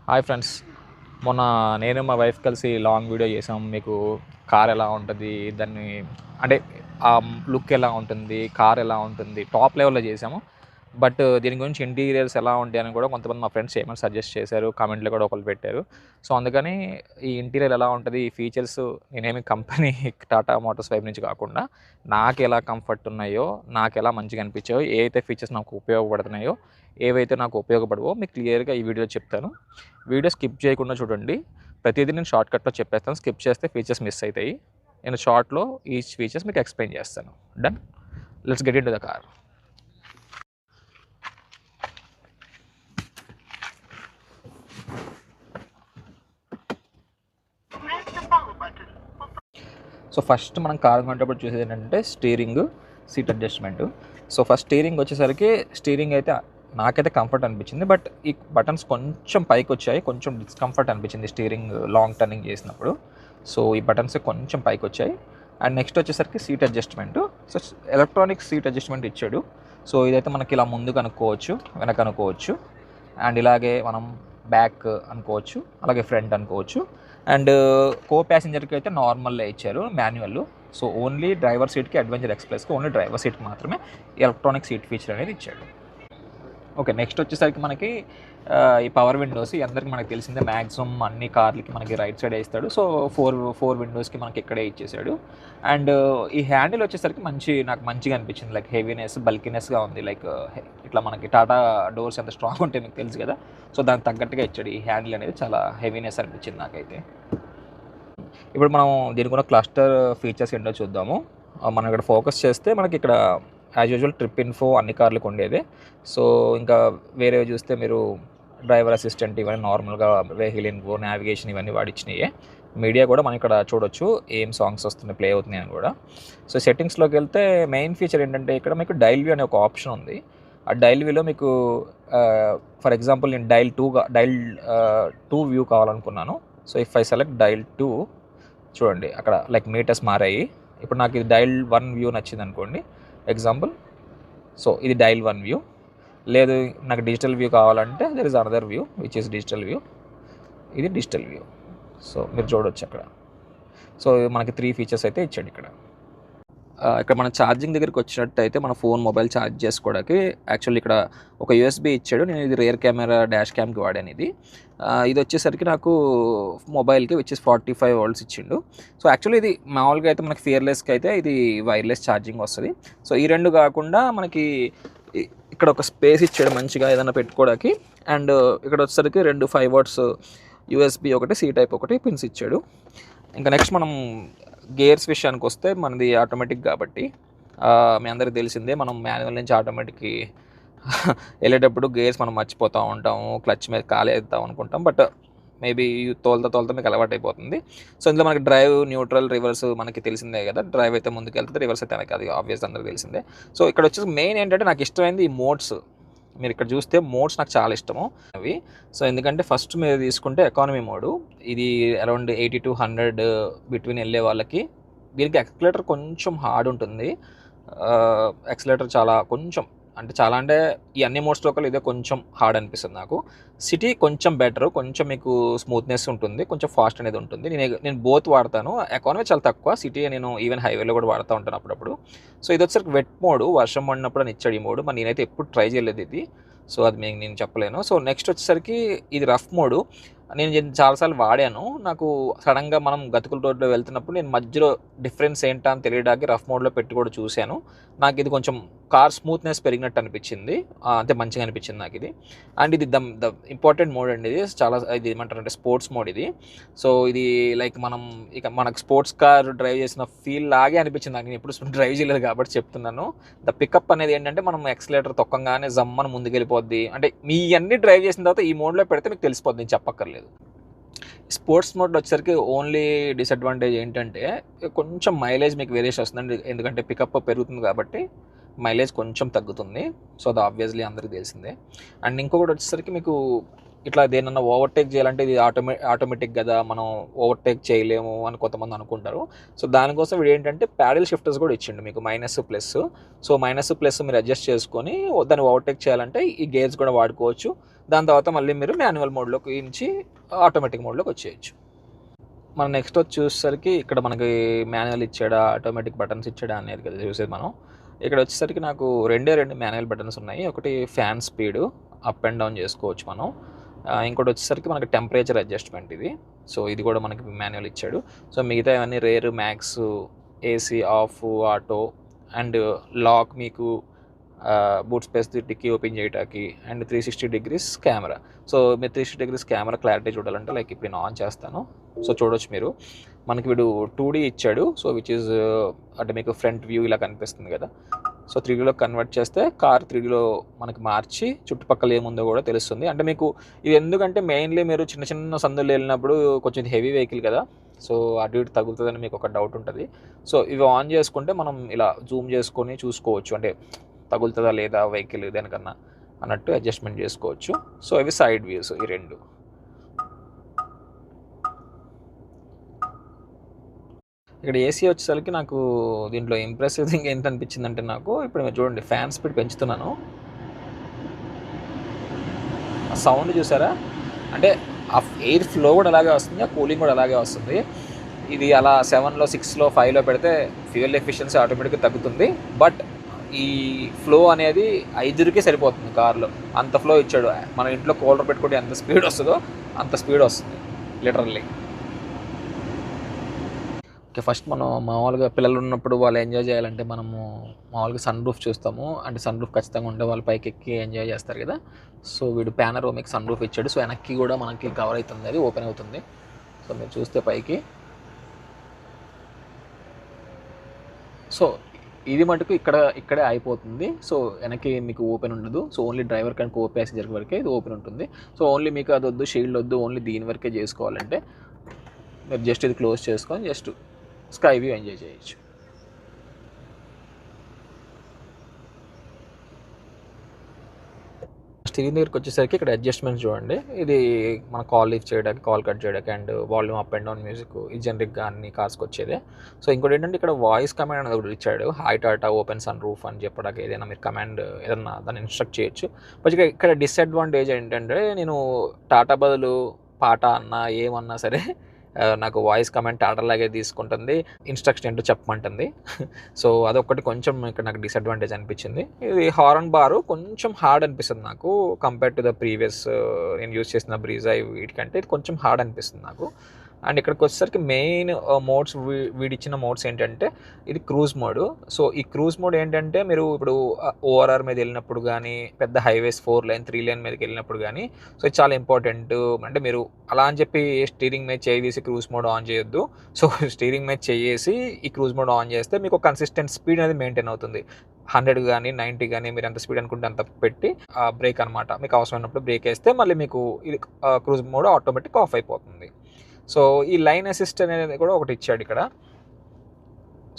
Hi friends, మొన్న నేను మా వైఫ్ కలిసి లాంగ్ వీడియో చేసాం. మీకు కార్ ఎలా ఉంటుంది, దాన్ని అంటే ఆ లుక్ ఎలా ఉంటుంది, కార్ ఎలా ఉంటుంది, టాప్ లెవెల్‌లో చేసాము. బట్ దీని గురించి ఇంటీరియర్స్ ఎలా ఉంటాయని కూడా కొంతమంది మా ఫ్రెండ్స్ చేయమని సజెస్ట్ చేశారు. కామెంట్‌లో కూడా ఒకళ్ళు పెట్టారు. సో, అందుకని ఈ ఇంటీరియర్ ఎలా ఉంటది, ఈ ఫీచర్స్ నేనేమి కంపెనీ టాటా మోటార్స్ వైపు నుంచి కాకుండా నాకెలా కంఫర్ట్ ఉన్నాయో, నాకెలా మంచిగా అనిపించాయో, ఏ అయితే ఫీచర్స్ నాకు ఉపయోగపడుతున్నాయో, ఏవైతే నాకు ఉపయోగపడవో మీకు క్లియర్‌గా ఈ వీడియోలో చెప్తాను. వీడియో స్కిప్ చేయకుండా చూడండి. ప్రతిదీ నేను షార్ట్‌కట్‌లో చెప్పేస్తాను. స్కిప్ చేస్తే ఫీచర్స్ మిస్ అయితాయి. నేను షార్ట్‌లో ఈచ్ ఫీచర్స్ మీకు ఎక్స్‌ప్లెయిన్ చేస్తాను. Done. Let's get into the car. So first మనం కార్ కొనేటప్పుడు చూసేది ఏంటంటే steering, seat adjustment. So first steering వచ్చేసరికి స్టీరింగ్ అయితే నాకైతే కంఫర్ట్ అనిపించింది. బట్ ఈ బటన్స్ కొంచెం పైకొచ్చాయి. కొంచెం డిస్కంఫర్ట్ అనిపించింది స్టీరింగ్ లాంగ్ టర్నింగ్ చేసినప్పుడు. సో ఈ బటన్స్ కొంచెం పైకొచ్చాయి. అండ్ నెక్స్ట్ వచ్చేసరికి seat adjustment. So electronic seat adjustment ఇచ్చాడు. సో ఇదైతే మనకి ఇలా ముందుకు అనుకోవచ్చు, వెనక అనుకోవచ్చు. అండ్ ఇలాగే మనం బ్యాక్ అనుకోవచ్చు, అలాగే ఫ్రంట్ అనుకోవచ్చు. అండ్ కో ప్యాసింజర్కి అయితే నార్మల్గా ఇచ్చారు మాన్యువల్. సో ఓన్లీ డ్రైవర్ సీట్కి, అడ్వెంచర్ ఎక్స్‌ప్రెస్‌కి ఓన్లీ డ్రైవర్ సీట్కి మాత్రమే ఎలక్ట్రానిక్ సీట్ ఫీచర్ అనేది ఇచ్చాడు. ఓకే, నెక్స్ట్ వచ్చేసరికి మనకి ఈ పవర్ విండోస్ అందరికి మనకు తెలిసిందే. మ్యాక్సిమం అన్ని కార్లకి మనకి రైట్ సైడ్ వేస్తాడు. సో ఫోర్ విండోస్కి మనకి ఇక్కడే ఇచ్చేసాడు. అండ్ ఈ హ్యాండిల్ వచ్చేసరికి నాకు మంచిగా అనిపించింది. లైక్ హెవీనెస్, బల్కీనెస్గా ఉంది. లైక్ ఇట్లా మనకి టాటా డోర్స్ ఎంత స్ట్రాంగ్ ఉంటాయి మీకు తెలుసు కదా. సో దానికి తగ్గట్టుగా ఇచ్చాడు. ఈ హ్యాండిల్ అనేది చాలా హెవీనెస్ అనిపించింది నాకైతే. ఇప్పుడు మనం దీనికి ఉన్న క్లస్టర్ ఫీచర్స్ ఏంటో చూద్దాము. మనం ఇక్కడ ఫోకస్ చేస్తే మనకి ఇక్కడ యాజ్ యూజువల్ ట్రిప్ ఇన్ఫో అన్ని కార్లకు ఉండేదే. సో ఇంకా వేరేవి చూస్తే మీరు డ్రైవర్ అసిస్టెంట్ ఇవన్నీ నార్మల్గా వెహికల్ ఇన్ఫో, నావిగేషన్ ఇవన్నీ వాడిచ్చినాయే. మీడియా కూడా మనం ఇక్కడ చూడొచ్చు, ఏం సాంగ్స్ వస్తున్నాయి, ప్లే అవుతున్నాయి అని కూడా. సో సెట్టింగ్స్లోకి వెళ్తే మెయిన్ ఫీచర్ ఏంటంటే ఇక్కడ మీకు డైల్ వ్యూ అనే ఒక ఆప్షన్ ఉంది. ఆ డైల్ వ్యూలో మీకు ఫర్ ఎగ్జాంపుల్ నేను డైల్ 2 వ్యూ కావాలనుకున్నాను. So if I select dial 2, చూడండి అక్కడ లైక్ మీటర్స్ మారాయి. ఇప్పుడు నాకు ఇది డైల్ 1 వ్యూ నచ్చింది అనుకోండి ఎగ్జాంపుల్. సో ఇది డైల్ 1 వ్యూ. లేదు నాకు డిజిటల్ వ్యూ కావాలంటే there is another view which is digital view. ఇది డిజిటల్ వ్యూ. సో మీరు చూడవచ్చు అక్కడ. సో మనకి 3 ఫీచర్స్ అయితే ఇచ్చాడు ఇక్కడ. ఇక్కడ మనం ఛార్జింగ్ దగ్గరికి వచ్చినట్టయితే మన మొబైల్ ఛార్జ్ చేసుకోవడానికి యాక్చువల్లీ ఇక్కడ ఒక యూఎస్బీ ఇచ్చాడు. నేను ఇది రియర్ కెమెరా డాష్ క్యామ్కి వాడాను ఇది. ఇది వచ్చేసరికి నాకు మొబైల్కి విచ్ ఇస్ 45 వోల్ట్స్ ఇచ్చిండు. సో యాక్చువల్లీ ఇది మామూలుగా అయితే మనకి ఫియర్లెస్కి అయితే ఇది వైర్లెస్ ఛార్జింగ్ వస్తుంది. సో ఈ రెండు కాకుండా మనకి ఇక్కడ ఒక స్పేస్ ఇచ్చాడు మంచిగా ఏదైనా పెట్టుకోవడానికి. అండ్ ఇక్కడ వచ్చేసరికి 2 5 వాట్స్ యూఎస్బీ ఒకటి, సి టైప్ ఒకటి పిన్స్ ఇచ్చాడు. ఇంకా నెక్స్ట్ మనం గేర్స్ విషయానికి వస్తే మనది ఆటోమేటిక్ కాబట్టి మీ అందరికీ తెలిసిందే. మనం మాన్యువల్ నుంచి ఆటోమేటిక్కి వెళ్ళేటప్పుడు గేర్స్ మనం మర్చిపోతూ ఉంటాము, క్లచ్ మీద కాలేద్దాం అనుకుంటాం. బట్ మేబీ తోలుతా మీకు అలవాటు అయిపోతుంది. సో ఇందులో మనకి డ్రైవ్, న్యూట్రల్, రివర్స్ మనకి తెలిసిందే కదా. డ్రైవ్ అయితే ముందుకు వెళ్తుంది, రివర్స్ అయితే వెనక, అది ఆబ్వియస్ అందరికీ తెలిసిందే. సో ఇక్కడ వచ్చేసి మెయిన్ ఏంటంటే నాకు ఇష్టమైంది ఈ మోడ్స్. మీరు ఇక్కడ చూస్తే మోడ్స్ నాకు చాలా ఇష్టము అవి. సో ఎందుకంటే ఫస్ట్ మీరు తీసుకుంటే ఎకానమీ మోడు. ఇది అరౌండ్ 80 to 100 బిట్వీన్ వెళ్ళే వాళ్ళకి. దీనికి ఎక్సలేటర్ కొంచెం హార్డ్ ఉంటుంది. ఎక్సలేటర్ చాలా అంటే ఈ అన్ని మోడ్స్లో కల్లా ఇదే కొంచెం హార్డ్ అనిపిస్తుంది నాకు. సిటీ కొంచెం బెటర్, కొంచెం మీకు స్మూత్నెస్ ఉంటుంది, కొంచెం ఫాస్ట్ అనేది ఉంటుంది. నేను బోత్ వాడతాను. ఎకానమీ చాలా తక్కువ, సిటీ నేను ఈవెన్ హైవేలో కూడా వాడుతూ ఉంటాను అప్పుడప్పుడు. సో ఇది వచ్చేసరికి వెట్ మోడ్, వర్షం పడినప్పుడు అని ఇచ్చాడు ఈ మోడ్. మరి నేనైతే ఎప్పుడు ట్రై చేయలేదు ఇది. సో అది నేను చెప్పలేను. సో నెక్స్ట్ వచ్చేసరికి ఇది రఫ్ మోడు. నేను చాలాసార్లు వాడాను. నాకు సడన్గా మనం గతుకుల రోడ్లో వెళ్తున్నప్పుడు నేను మధ్యలో డిఫరెన్స్ ఏంటా అని తెలియడానికి రఫ్ మోడ్లో పెట్టి కూడా చూశాను. నాకు ఇది కొంచెం కార్ స్మూత్నెస్ పెరిగినట్టు అనిపించింది. అంతే మంచిగా అనిపించింది నాకు ఇది. అండ్ ఇది ద ఇంపార్టెంట్ మోడ్ అండి. ఇది ఏమంటారంటే స్పోర్ట్స్ మోడ్ ఇది. సో ఇది లైక్ మనకు స్పోర్ట్స్ కార్ డ్రైవ్ చేసిన ఫీల్ లాగే అనిపించింది నాకు. నేను ఎప్పుడు డ్రైవ్ చేయలేదు కాబట్టి చెప్తున్నాను. ద పికప్ అనేది ఏంటంటే మనం ఎక్సలేటర్ తొక్కంగానే జమ్మని ముందుకెళ్ళిపోద్ది. అంటే మీ అన్ని డ్రైవ్ చేసిన తర్వాత ఈ మోడ్లో పెడితే మీకు తెలిసిపోద్ది, నేను చెప్పక్కర్లేదు. స్పోర్ట్స్ మోడ్ వచ్చేసరికి ఓన్లీ డిసడ్వాంటేజ్ ఏంటంటే కొంచెం మైలేజ్ మీకు వేరియేషన్ వస్తుందండి. ఎందుకంటే పికప్ పెరుగుతుంది కాబట్టి మైలేజ్ కొంచెం తగ్గుతుంది. సో అది ఆబ్వియస్లీ అందరికీ తెలిసిందే. అండ్ ఇంకొకటి వచ్చేసరికి మీకు ఇట్లా దేనన్నా ఓవర్టేక్ చేయాలంటే ఇది ఆటోమేటిక్ కదా, మనం ఓవర్టేక్ చేయలేము అని కొంతమంది అనుకుంటారు. సో దానికోసం వీడు ఏంటంటే ప్యాడిల్ షిఫ్టర్స్ కూడా ఇచ్చిండు మీకు, minus plus. So minus plus మీరు అడ్జస్ట్ చేసుకొని దాన్ని ఓవర్టేక్ చేయాలంటే ఈ గేర్స్ కూడా వాడుకోవచ్చు. దాని తర్వాత మళ్ళీ మీరు మాన్యువల్ మోడ్లోకి నుంచి ఆటోమేటిక్ మోడ్లోకి వచ్చేయచ్చు. మనం నెక్స్ట్ వచ్చి చూసేసరికి ఇక్కడ మనకి మాన్యువల్ ఇచ్చాడా ఆటోమేటిక్ బటన్స్ ఇచ్చాడా అనేది కదా చూసేది మనం. ఇక్కడ వచ్చేసరికి నాకు రెండు మాన్యువల్ బటన్స్ ఉన్నాయి. ఒకటి fan speed up and down చేసుకోవచ్చు మనం. ఇంకోటి వచ్చేసరికి మనకి టెంపరేచర్ అడ్జస్ట్మెంట్ ఇది. సో ఇది కూడా మనకి మాన్యువల్ ఇచ్చాడు. సో మిగతా ఇవన్నీ rear, max, AC, off, auto and lock, మీకు బూట్ స్పేస్ డిక్కీ ఓపెన్ చేయడానికి అండ్ 360 degrees కెమెరా. సో మీరు 360 degrees కెమెరా క్లారిటీ చూడాలంటే లైక్ ఇప్పుడు నేను ఆన్ చేస్తాను. సో చూడొచ్చు మీరు, మనకి వీడు 2D ఇచ్చాడు. సో విచ్ ఈజ్ అంటే మీకు ఫ్రంట్ వ్యూ ఇలా కనిపిస్తుంది కదా. సో 3Dలో కన్వర్ట్ చేస్తే కార్ 3Dలో మనకి మార్చి చుట్టుపక్కల ఏముందో కూడా తెలుస్తుంది. అంటే మీకు ఇది ఎందుకంటే మెయిన్లీ మీరు చిన్న చిన్న సందులు వెళ్ళినప్పుడు కొంచెం హెవీ వెహికల్ కదా, సో అటు ఇటు తగులుతుందని మీకు ఒక డౌట్ ఉంటుంది. సో ఇవి ఆన్ చేసుకుంటే మనం ఇలా జూమ్ చేసుకొని చూసుకోవచ్చు, అంటే తగులుతుందా లేదా వెహికల్ దేనికన్నా అన్నట్టు అడ్జస్ట్మెంట్ చేసుకోవచ్చు. సో ఇవి సైడ్ వ్యూస్ ఈ రెండు. ఇక్కడ ఏసీ వచ్చేసరికి నాకు దీంట్లో ఇంప్రెసివ్ థింగ్ ఏంటి అనిపించిందంటే, నాకు ఇప్పుడు మీరు చూడండి ఫ్యాన్ స్పీడ్ పెంచుతున్నాను, ఆ సౌండ్ చూసారా, అంటే ఆ ఎయిర్ ఫ్లో కూడా అలాగే వస్తుంది, ఆ కూలింగ్ కూడా అలాగే వస్తుంది. ఇది అలా 7లో 6లో 5లో పెడితే ఫ్యూయల్ ఎఫిషియన్సీ ఆటోమేటిక్గా తగ్గుతుంది. బట్ ఈ ఫ్లో అనేది 5కే సరిపోతుంది కార్లో, అంత ఫ్లో ఇచ్చాడు. మన ఇంట్లో కూలర్ పెట్టుకుంటే ఎంత స్పీడ్ వస్తుందో అంత స్పీడ్ వస్తుంది లిటరల్లీ. ఓకే, ఫస్ట్ మనం మామూలుగా పిల్లలు ఉన్నప్పుడు వాళ్ళు ఎంజాయ్ చేయాలంటే మనము మామూలుగా సన్ రూఫ్ చూస్తాము. అంటే సన్ రూఫ్ ఖచ్చితంగా ఉంటే వాళ్ళు పైకి ఎక్కి ఎంజాయ్ చేస్తారు కదా. సో వీడు పానోరామిక్ సన్ రూఫ్ ఇచ్చాడు. సో వెనక్కి కూడా మనకి కవర్ అవుతుంది, అది ఓపెన్ అవుతుంది. సో మీరు చూస్తే పైకి, సో ఇది మటుకు ఇక్కడే అయిపోతుంది. సో వెనక్కి మీకు ఓపెన్ ఉండదు. సో ఓన్లీ డ్రైవర్ కానీ కో ప్యాసింజర్ వరకే ఇది ఓపెన్ ఉంటుంది. సో ఓన్లీ మీకు అది వద్దు, షీల్డ్ వద్దు, ఓన్లీ దీని వరకే చేసుకోవాలంటే మీరు జస్ట్ ఇది క్లోజ్ చేసుకొని జస్ట్ స్కై వ్యూ ఎంజాయ్ చేయొచ్చు. స్టీరింగ్ దగ్గరికి వచ్చేసరికి ఇక్కడ అడ్జస్ట్మెంట్స్ చూడండి. ఇది మన కాల్ లిఫ్ట్ చేయడానికి, కాల్ కట్ చేయడానికి and volume up and down music, ఈ జనరిక్గా అన్ని కార్స్కి వచ్చేదే. సో ఇంకోటి ఏంటంటే ఇక్కడ వాయిస్ కమాండ్ అనేది ఒకటి ఇచ్చాడు. Hi Tata open sunroof అని చెప్పడానికి ఏదైనా మీరు కమాండ్ ఏదన్నా దాన్ని ఇన్స్ట్రక్ట్ చేయొచ్చు. బట్ ఇక్కడ డిసడ్వాంటేజ్ ఏంటంటే, నేను టాటా బదులు పాట అన్నా ఏమన్నా సరే నాకు వాయిస్ కమాండ్ టాటాలాగే తీసుకుంటుంది, ఇన్స్ట్రక్షన్ ఏంటో చెప్పమంటుంది. సో అదొక్కటి కొంచెం ఇక్కడ నాకు డిసడ్వాంటేజ్ అనిపించింది. ఇది హార్న్ బారు కొంచెం హార్డ్ అనిపిస్తుంది నాకు కంపేర్ టు ద ప్రీవియస్ నేను యూజ్ చేసిన బ్రీజా వీటికంటే ఇది కొంచెం హార్డ్ అనిపిస్తుంది నాకు. అండ్ ఇక్కడికి వచ్చేసరికి మెయిన్ మోడ్స్ వీడిచ్చిన మోడ్స్ ఏంటంటే ఇది క్రూజ్ మోడ్. సో ఈ క్రూజ్ మోడ్ ఏంటంటే మీరు ఇప్పుడు ఓఆర్ఆర్ మీద వెళ్ళినప్పుడు కానీ, పెద్ద హైవేస్ 4 లైన్ 3 లైన్ మీదకి వెళ్ళినప్పుడు కానీ, సో ఇది చాలా ఇంపార్టెంట్. అంటే మీరు అలా అని చెప్పి స్టీరింగ్ మీద చేసి క్రూజ్ మోడ్ ఆన్ చేయొద్దు. సో స్టీరింగ్ మీద చేసి ఈ క్రూజ్ మోడ్ ఆన్ చేస్తే మీకు కన్సిస్టెంట్ స్పీడ్ అనేది మెయింటైన్ అవుతుంది. 100 కానీ 90 కానీ మీరు ఎంత స్పీడ్ అనుకుంటే అంత పెట్టి బ్రేక్ అనమాట, మీకు అవసరమైనప్పుడు బ్రేక్ వేస్తే మళ్ళీ మీకు ఇది క్రూజ్ మోడ్ ఆటోమేటిక్ ఆఫ్ అయిపోతుంది. సో ఈ లైన్ అసిస్ట్ అనేది కూడా ఒకటి ఇచ్చాడు ఇక్కడ.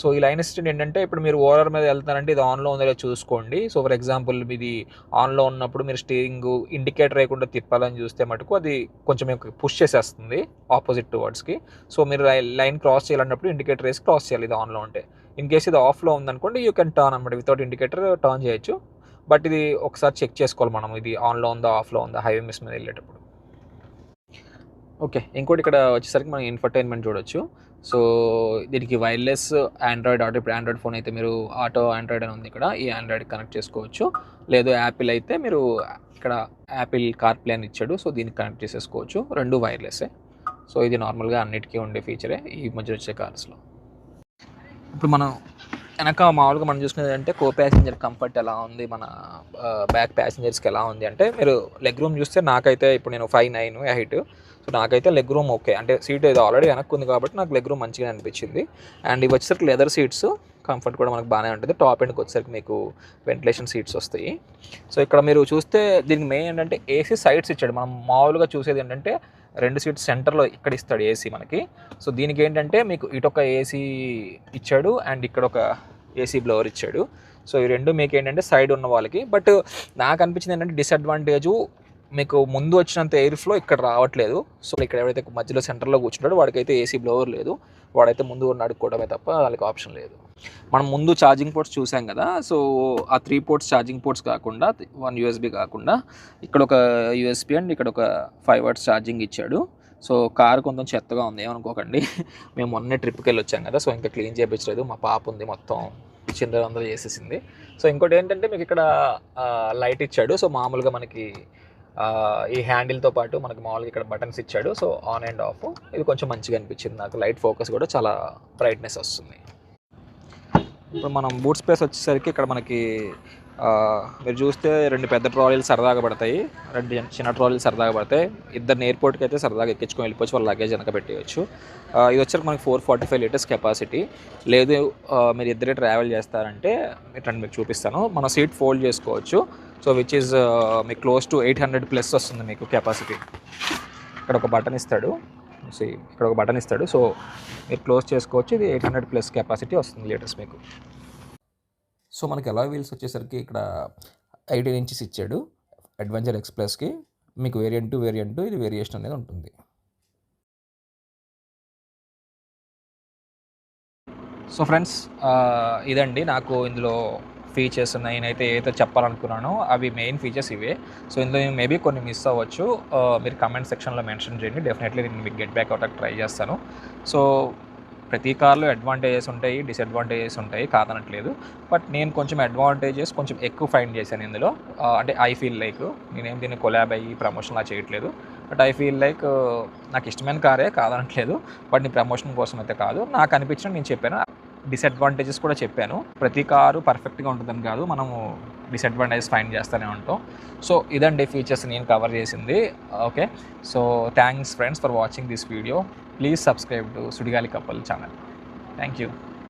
సో ఈ లైన్ అసిస్టెంట్ ఏంటంటే, ఇప్పుడు మీరు ఓఆర్ఆర్ మీద వెళ్తారంటే ఇది ఆన్లో ఉందో చూసుకోండి. సో ఫర్ ఎగ్జాంపుల్ ఇది ఆన్లో ఉన్నప్పుడు మీరు స్టీరింగ్ ఇండికేటర్ వేయకుండా తిప్పాలని చూస్తే మటుకు అది కొంచెం పుష్ చేసేస్తుంది ఆపోజిట్ టువర్డ్స్కి. సో మీరు లైన్ క్రాస్ చేయాలన్నప్పుడు ఇండికేటర్ వేసి క్రాస్ చేయాలి ఇది ఆన్లో ఉంటే. ఇన్ కేసు ఇది ఆఫ్లో ఉందనుకోండి యూ కెన్ టర్న్ అనమాట, వితౌట్ ఇండికేటర్ టర్న్ చేయొచ్చు. బట్ ఇది ఒకసారి చెక్ చేసుకోవాలి మనం, ఇది ఆన్లో ఉందా ఆఫ్లో ఉందా హైవే మిస్ మీద వెళ్ళేటప్పుడు. ఓకే, ఇంకోటి ఇక్కడ వచ్చేసరికి మనం ఇన్ఫర్టైన్మెంట్ చూడొచ్చు. సో దీనికి వైర్లెస్ ఆండ్రాయిడ్ ఆటో, ఇప్పుడు ఆండ్రాయిడ్ ఫోన్ అయితే మీరు ఆటో ఆండ్రాయిడ్ అని ఉంది ఇక్కడ, ఈ ఆండ్రాయిడ్ కనెక్ట్ చేసుకోవచ్చు. లేదు యాపిల్ అయితే మీరు ఇక్కడ యాపిల్ కార్ ప్లే అని ఇచ్చాడు. సో దీనికి కనెక్ట్ చేసేసుకోవచ్చు, రెండు వైర్లెస్సే. సో ఇది నార్మల్గా అన్నిటికీ ఉండే ఫీచరే ఈ మధ్య వచ్చే కార్స్లో. ఇప్పుడు మనం వెనక మామూలుగా మనం చూసుకునేది అంటే కో ప్యాసింజర్ కంఫర్ట్ ఎలా ఉంది, మన బ్యాక్ ప్యాసింజర్స్కి ఎలా ఉంది అంటే, మీరు లెగ్ రూమ్ చూస్తే నాకైతే ఇప్పుడు నేను 5'9" హైట్. సో నాకైతే లెగ్ రూమ్ ఓకే, అంటే సీట్ ఇది ఆల్రెడీ వెనక్కి ఉంది కాబట్టి నాకు లెగ్ రూమ్ మంచిగా అనిపించింది. అండ్ ఇవి వచ్చేసరికి లెదర్ సీట్స్, కంఫర్ట్ కూడా మనకు బాగానే ఉంటుంది. టాప్ ఎండ్కి వచ్చేసరికి మీకు వెంటిలేషన్ సీట్స్ వస్తాయి. సో ఇక్కడ మీరు చూస్తే దీనికి మెయిన్ ఏంటంటే ఏసీ సైడ్స్ ఇచ్చాడు. మనం మామూలుగా చూసేది ఏంటంటే 2 సీట్స్ సెంటర్లో ఇక్కడ ఇస్తాడు ఏసీ మనకి. సో దీనికి ఏంటంటే మీకు ఇటొక ఏసీ ఇచ్చాడు అండ్ ఇక్కడ ఒక ఏసీ బ్లోవర్ ఇచ్చాడు. సో ఈ రెండు మీకు ఏంటంటే సైడ్ ఉన్న వాళ్ళకి. బట్ నాకు అనిపించింది ఏంటంటే డిసడ్వాంటేజు, మీకు ముందు వచ్చినంత ఎయిర్ ఫ్లో ఇక్కడ రావట్లేదు. సో ఇక్కడ ఎవరైతే మధ్యలో సెంటర్లో కూర్చుంటాడో వాడికైతే ఏసీ బ్లోవర్ లేదు, వాడైతే ముందు ఉన్న అడుక్కోవడమే తప్ప వాళ్ళకి ఆప్షన్ లేదు. మనం ముందు ఛార్జింగ్ పోర్ట్స్ చూసాం కదా, సో ఆ 3 పోర్ట్స్ ఛార్జింగ్ పోర్ట్స్ కాకుండా 1 యూఎస్బి కాకుండా ఇక్కడ ఒక యూఎస్బి అండ్ ఇక్కడ ఒక 5 వాట్స్ ఛార్జింగ్ ఇచ్చాడు. సో కారు కొంచెం చెత్తగా ఉంది, ఏమనుకోకండి. మేము మొన్నే ట్రిప్కి వెళ్ళి వచ్చాం కదా, సో ఇంకా క్లీన్ చేయించలేదు. మా పాప ఉంది, మొత్తం చిందరవందరూ చేసేసింది. సో ఇంకోటి ఏంటంటే మీకు ఇక్కడ లైట్ ఇచ్చాడు. సో మామూలుగా మనకి ఈ హ్యాండిల్తో పాటు మనకి మామూలుగా ఇక్కడ బటన్స్ ఇచ్చాడు. సో ఆన్ అండ్ ఆఫ్ ఇది కొంచెం మంచిగా అనిపించింది నాకు. లైట్ ఫోకస్ కూడా చాలా బ్రైట్నెస్ వస్తుంది. ఇప్పుడు మనం బూట్ స్పేస్ వచ్చేసరికి ఇక్కడ మనకి మీరు చూస్తే 2 పెద్ద ట్రాలీలు సరదాగా పడతాయి, 2 చిన్న ట్రాలీలు సరదాగా పడతాయి. ఇద్దరిని ఎయిర్పోర్ట్కి అయితే సరదాగా ఎక్కించుకొని వెళ్ళిపోవచ్చు, వాళ్ళ లగేజ్ వెనక పెట్టేయచ్చు. ఇది వచ్చరికి మనకి 445 లీటర్స్ కెపాసిటీ. లేదు మీరు ఇద్దరే ట్రావెల్ చేస్తారంటే ఇట్లా మీకు చూపిస్తాను. మన సీట్ ఫోల్డ్ చేసుకోవచ్చు. సో విచ్ ఈజ్ మీకు క్లోజ్ టు 800+ వస్తుంది మీకు కెపాసిటీ. ఇక్కడ ఒక బటన్ ఇస్తాడు, ఇక్కడ ఒక బటన్ ఇస్తాడు. సో మీరు క్లోజ్ చేసుకోవచ్చు. ఇది 800+ కెపాసిటీ వస్తుంది లీటర్స్ మీకు. సో మనకి అలాయ్ వీల్స్ వచ్చేసరికి ఇక్కడ 18 ఇంచెస్ ఇచ్చాడు. అడ్వెంచర్ ఎక్స్ప్రెస్కి మీకు వేరియంట్ టు వేరియంట్ ఇది వేరియేషన్ అనేది ఉంటుంది. సో ఫ్రెండ్స్, ఇదండి నాకు ఇందులో ఫీచర్స్ నేనైతే ఏదైతే చెప్పాలనుకున్నానో అవి మెయిన్ ఫీచర్స్ ఇవే. సో ఇందులో మేబీ కొన్ని మిస్ అవ్వచ్చు, మీరు కమెంట్ సెక్షన్లో మెన్షన్ చేయండి. డెఫినెట్లీ నేను మీకు గెట్ బ్యాక్ అవుట్ ట్రై చేస్తాను. సో ప్రతి కార్లో అడ్వాంటేజెస్ ఉంటాయి, డిసడ్వాంటేజెస్ ఉంటాయి, కాదనట్లేదు. బట్ నేను కొంచెం అడ్వాంటేజెస్ కొంచెం ఎక్కువ ఫైండ్ చేశాను ఇందులో. అంటే ఐ ఫీల్ లైక్ నేనేం దీన్ని కొలాబ్ అయ్యి ప్రమోషన్లా చేయట్లేదు. బట్ ఐ ఫీల్ లైక్ నాకు ఇష్టమైన కారే, కాదనట్లేదు. బట్ నీ ప్రమోషన్ కోసం అయితే కాదు, నాకు అనిపించిన నేను చెప్పాను. డిసడ్వాంటేజెస్ కూడా చెప్పాను. ప్రతి కారు పర్ఫెక్ట్గా ఉంటుందని కాదు, మనము డిసడ్వాంటేజెస్ ఫైండ్ చేస్తూనే ఉంటాం. సో ఇదండి ఫీచర్స్ నేను కవర్ చేసింది. Okay, so thanks friends for watching this video. Please subscribe to Sudigali couple channel. Thank you.